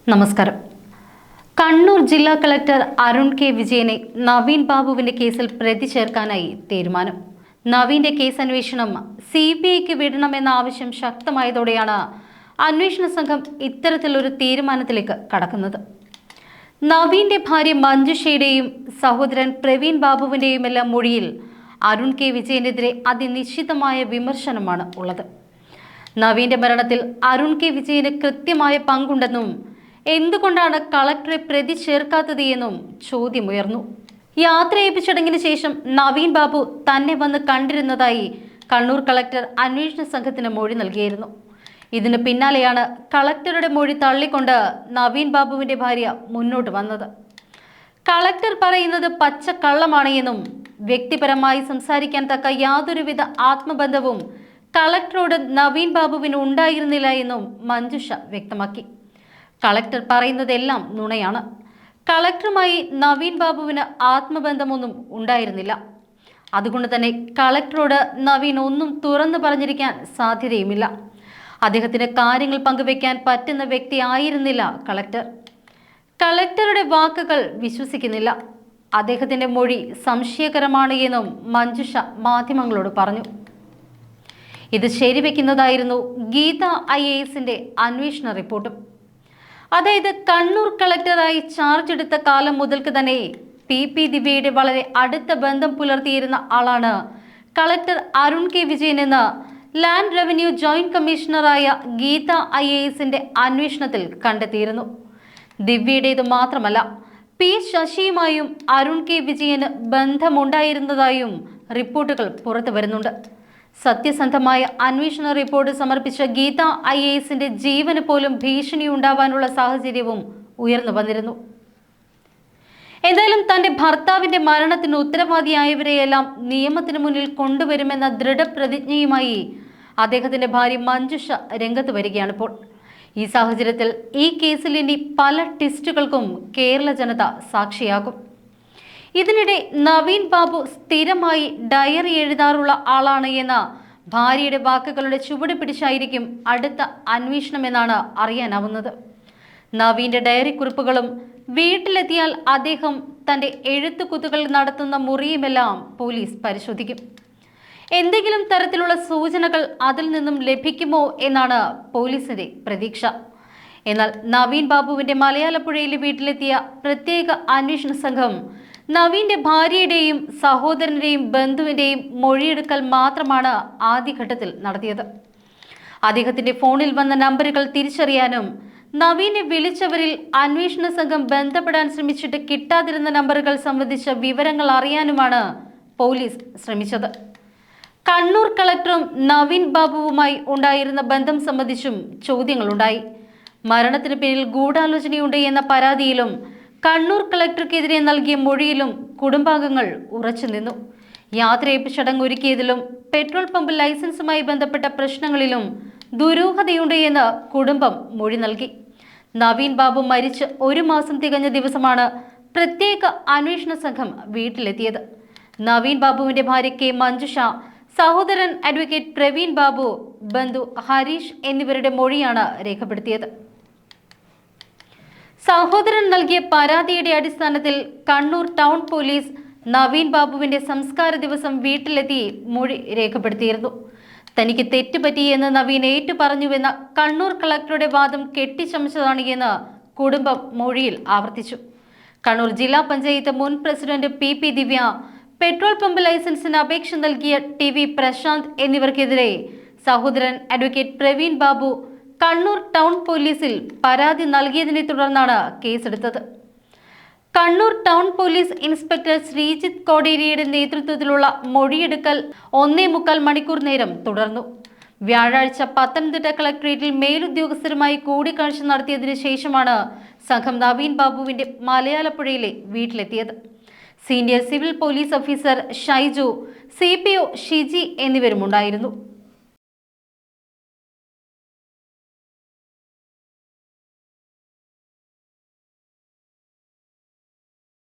നമസ്കാരം. കണ്ണൂർ ജില്ലാ collector Arun K വിജയനെ നവീൻ ബാബുവിന്റെ കേസിൽ പ്രതി ചേർക്കാനായി തീരുമാനം. നവീന്റെ കേസ് അന്വേഷണം CBIക്ക് വിടണമെന്ന ആവശ്യം ശക്തമായതോടെയാണ് അന്വേഷണ സംഘം ഇത്തരത്തിലൊരു തീരുമാനത്തിലേക്ക് കടക്കുന്നത്. നവീന്റെ ഭാര്യ മഞ്ജുഷയുടെയും സഹോദരൻ പ്രവീൺ ബാബുവിന്റെയുമെല്ലാം മൊഴിയിൽ അരുൺ കെ വിജയനെതിരെ അതിനിശ്ചിതമായ വിമർശനമാണ് ഉള്ളത്. നവീന്റെ മരണത്തിൽ അരുൺ കെ വിജയന് കൃത്യമായ പങ്കുണ്ടെന്നും എന്തുകൊണ്ടാണ് കളക്ടറെ പ്രതി ചേർക്കാത്തത് എന്നും ചോദ്യമുയർന്നു. യാത്രയയപ്പ് ചടങ്ങിന് ശേഷം നവീൻ ബാബു തന്നെ വന്ന് കണ്ടിരുന്നതായി കണ്ണൂർ കളക്ടർ അന്വേഷണ സംഘത്തിന് മൊഴി നൽകിയിരുന്നു. ഇതിന് പിന്നാലെയാണ് കളക്ടറുടെ മൊഴി തള്ളിക്കൊണ്ട് നവീൻ ബാബുവിന്റെ ഭാര്യ മുന്നോട്ട് വന്നത്. കളക്ടർ പറയുന്നത് പച്ചക്കള്ളമാണ് എന്നും വ്യക്തിപരമായി സംസാരിക്കാൻ തക്ക യാതൊരുവിധ ആത്മബന്ധവും കളക്ടറോട് നവീൻ ബാബുവിന് ഉണ്ടായിരുന്നില്ല എന്നും മഞ്ജുഷ വ്യക്തമാക്കി. കളക്ടർ പറയുന്നതെല്ലാം നുണയാണ്. കളക്ടറുമായി നവീൻ ബാബുവിന് ആത്മബന്ധമൊന്നും ഉണ്ടായിരുന്നില്ല. അതുകൊണ്ട് തന്നെ കളക്ടറോട് നവീൻ ഒന്നും തുറന്നു പറഞ്ഞിരിക്കാൻ സാധ്യതയുമില്ല. അദ്ദേഹത്തിന് കാര്യങ്ങൾ പങ്കുവെക്കാൻ പറ്റുന്ന വ്യക്തി ആയിരുന്നില്ല കളക്ടർ. കളക്ടറുടെ വാക്കുകൾ വിശ്വസിക്കുന്നില്ല. അദ്ദേഹത്തിന്റെ മൊഴി സംശയകരമാണ് എന്നും മഞ്ജുഷ മാധ്യമങ്ങളോട് പറഞ്ഞു. ഇത് ശരിവെക്കുന്നതായിരുന്നു ഗീത IASന്റെ അന്വേഷണ റിപ്പോർട്ടും. അതായത് കണ്ണൂർ കളക്ടറായി ചാർജ് എടുത്ത കാലം മുതൽക്ക് തന്നെ PP ദിവ്യയുടെ വളരെ അടുത്ത ബന്ധം പുലർത്തിയിരുന്ന ആളാണ് കളക്ടർ അരുൺ കെ വിജയൻ എന്ന് ലാൻഡ് റവന്യൂ ജോയിന്റ് കമ്മീഷണറായ ഗീത IASന്റെ അന്വേഷണത്തിൽ കണ്ടെത്തിയിരുന്നു. ദിവ്യയുടേത് മാത്രമല്ല, P ശശിയുമായും അരുൺ കെ വിജയന് ബന്ധമുണ്ടായിരുന്നതായും റിപ്പോർട്ടുകൾ പുറത്തു വരുന്നുണ്ട്. സത്യസന്ധമായ അന്വേഷണ റിപ്പോർട്ട് സമർപ്പിച്ച ഗീത IASന്റെ ജീവന് പോലും ഭീഷണി ഉണ്ടാവാനുള്ള സാഹചര്യവും ഉയർന്നു വന്നിരുന്നു. എന്തായാലും തന്റെ ഭർത്താവിന്റെ മരണത്തിന് ഉത്തരവാദിയായവരെയെല്ലാം നിയമത്തിന് മുന്നിൽ കൊണ്ടുവരുമെന്ന ദൃഢപ്രതിജ്ഞയുമായി അദ്ദേഹത്തിന്റെ ഭാര്യ മഞ്ജുഷ രംഗത്ത് വരികയാണിപ്പോൾ. ഈ സാഹചര്യത്തിൽ ഈ കേസിൽ ഇനി പല ട്വിസ്റ്റുകൾക്കും കേരള ജനത സാക്ഷിയാകും. ഇതിനിടെ നവീൻ ബാബു സ്ഥിരമായി ഡയറി എഴുതാറുള്ള ആളാണ് എന്ന ഭാര്യയുടെ വാക്കുകളുടെ ചുവട് പിടിച്ചായിരിക്കും അടുത്ത അന്വേഷണമെന്നാണ് അറിയാനാവുന്നത്. നവീന്റെ ഡയറി കുറിപ്പുകളും വീട്ടിലെത്തിയാൽ അദ്ദേഹം തന്റെ എഴുത്തുകുത്തുകൾ നടത്തുന്ന മുറിയുമെല്ലാം പോലീസ് പരിശോധിക്കും. എന്തെങ്കിലും തരത്തിലുള്ള സൂചനകൾ അതിൽ നിന്നും ലഭിക്കുമോ എന്നാണ് പോലീസിന്റെ പ്രതീക്ഷ. എന്നാൽ നവീൻ ബാബുവിന്റെ മലയാലപ്പുഴയിലെ വീട്ടിലെത്തിയ പ്രത്യേക അന്വേഷണ സംഘം നവീന്റെ ഭാര്യയുടെയും സഹോദരന്റെയും ബന്ധുവിന്റെയും മൊഴിയെടുക്കൽ മാത്രമാണ് ആദ്യഘട്ടത്തിൽ നടത്തിയത്. അദ്ദേഹത്തിന്റെ ഫോണിൽ വന്ന നമ്പറുകൾ തിരിച്ചറിയാനും നവീനെ വിളിച്ചവരിൽ അന്വേഷണ സംഘം ബന്ധപ്പെടാൻ ശ്രമിച്ചിട്ട് കിട്ടാതിരുന്ന നമ്പറുകൾ സംബന്ധിച്ച വിവരങ്ങൾ അറിയാനുമാണ് പോലീസ് ശ്രമിച്ചത്. കണ്ണൂർ കളക്ടറും നവീൻ ബാബുവുമായി ഉണ്ടായിരുന്ന ബന്ധം സംബന്ധിച്ചും ചോദ്യങ്ങളുണ്ടായി. മരണത്തിന് പിന്നിൽ ഗൂഢാലോചനയുണ്ട് എന്ന പരാതിയിലും കണ്ണൂർ കളക്ടർക്കെതിരെ നൽകിയ മൊഴിയിലും കുടുംബാംഗങ്ങൾ ഉറച്ചു നിന്നു. യാത്രയയപ്പ് ചടങ്ങ് ഒരുക്കിയതിലും പെട്രോൾ പമ്പ് ലൈസൻസുമായി ബന്ധപ്പെട്ട പ്രശ്നങ്ങളിലും ദുരൂഹതയുണ്ട് എന്ന് കുടുംബം മൊഴി നൽകി. നവീൻ ബാബു മരിച്ച് 1 മാസം തികഞ്ഞ ദിവസമാണ് പ്രത്യേക അന്വേഷണ സംഘം വീട്ടിലെത്തിയത്. നവീൻ ബാബുവിന്റെ ഭാര്യ K മഞ്ജുഷ, സഹോദരൻ അഡ്വക്കേറ്റ് പ്രവീൺ ബാബു, ബന്ധു ഹരീഷ് എന്നിവരുടെ മൊഴിയാണ് രേഖപ്പെടുത്തിയത്. സഹോദരൻ നൽകിയ പരാതിയുടെ അടിസ്ഥാനത്തിൽ കണ്ണൂർ ടൗൺ പോലീസ് നവീൻ ബാബുവിന്റെ സംസ്കാര ദിവസം വീട്ടിലെത്തി മൊഴി രേഖപ്പെടുത്തിയിരുന്നു. തനിക്ക് തെറ്റുപറ്റിയെന്ന് നവീൻ ഏറ്റു പറഞ്ഞുവെന്ന കണ്ണൂർ കളക്ടറുടെ വാദം കെട്ടിച്ചമച്ചതാണ് എന്ന് കുടുംബം മൊഴിയിൽ ആവർത്തിച്ചു. കണ്ണൂർ ജില്ലാ പഞ്ചായത്ത് മുൻ president PP Divya, petrol pump ലൈസൻസിന് അപേക്ഷ നൽകിയ TV പ്രശാന്ത് എന്നിവർക്കെതിരെ സഹോദരൻ അഡ്വക്കേറ്റ് പ്രവീൺ ബാബു കണ്ണൂർ ടൗൺ പോലീസിൽ പരാതി നൽകിയതിനെ തുടർന്നാണ് കേസെടുത്തത്. Kannur town police inspector Sreejith കോടേരിയുടെ നേതൃത്വത്തിലുള്ള മൊഴിയെടുക്കൽ 1.25 മണിക്കൂർ നേരം തുടർന്നു. വ്യാഴാഴ്ച പത്തനംതിട്ട കളക്ടറേറ്റിൽ മേലുദ്യോഗസ്ഥരുമായി കൂടിക്കാഴ്ച നടത്തിയതിനു ശേഷമാണ് സംഘം നവീൻ ബാബുവിന്റെ മലയാലപ്പുഴയിലെ വീട്ടിലെത്തിയത്. Senior civil police officer Shaiju, CPO Shiji എന്നിവരുമുണ്ടായിരുന്നു.